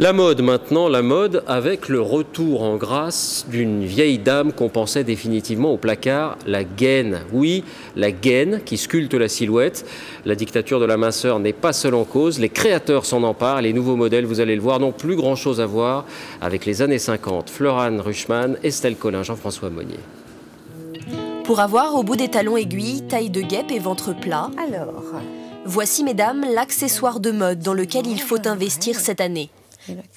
La mode maintenant, la mode avec le retour en grâce d'une vieille dame qu'on pensait définitivement au placard, la gaine. Oui, la gaine qui sculpte la silhouette. La dictature de la minceur n'est pas seule en cause, les créateurs s'en emparent, les nouveaux modèles, vous allez le voir, n'ont plus grand chose à voir avec les années 50. Florane Ruchmann, Estelle Collin, Jean-François Monnier. Pour avoir au bout des talons aiguilles, taille de guêpe et ventre plat, Alors, voici mesdames l'accessoire de mode dans lequel il faut investir cette année.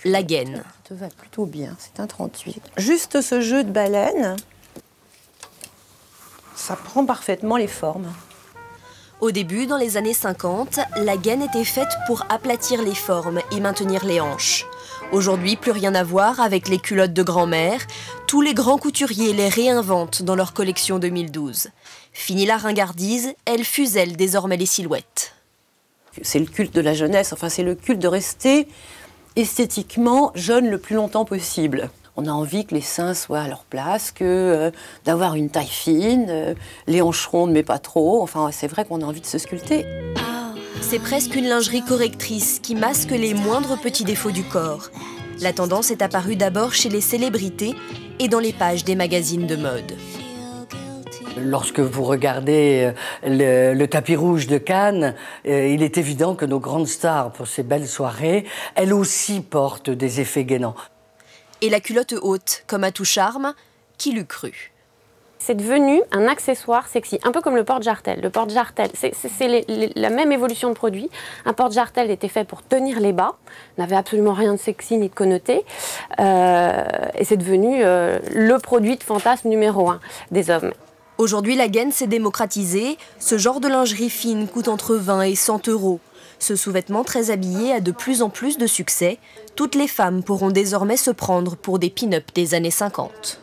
La gaine. ça te va plutôt bien, c'est un 38. Juste ce jeu de baleine, ça prend parfaitement les formes. Au début, dans les années 50, la gaine était faite pour aplatir les formes et maintenir les hanches. Aujourd'hui, plus rien à voir avec les culottes de grand-mère. Tous les grands couturiers les réinventent dans leur collection 2012. Fini la ringardise, elles fusellent désormais les silhouettes. C'est le culte de la jeunesse, enfin c'est le culte de rester esthétiquement jeune le plus longtemps possible. On a envie que les seins soient à leur place, d'avoir une taille fine, les hanches rondes mais pas trop. Enfin, c'est vrai qu'on a envie de se sculpter. C'est presque une lingerie correctrice qui masque les moindres petits défauts du corps. La tendance est apparue d'abord chez les célébrités et dans les pages des magazines de mode. Lorsque vous regardez le tapis rouge de Cannes, il est évident que nos grandes stars, pour ces belles soirées, elles aussi portent des effets gainants. Et la culotte haute, comme atout charme, qui l'eût cru? C'est devenu un accessoire sexy, un peu comme le porte-jartel. Le porte-jartel, c'est la même évolution de produit. Un porte-jartel était fait pour tenir les bas, n'avait absolument rien de sexy ni de connoté. Et c'est devenu le produit de fantasme numéro 1 des hommes. Aujourd'hui, la gaine s'est démocratisée. Ce genre de lingerie fine coûte entre 20 et 100 €. Ce sous-vêtement très habillé a de plus en plus de succès. Toutes les femmes pourront désormais se prendre pour des pin-up des années 50.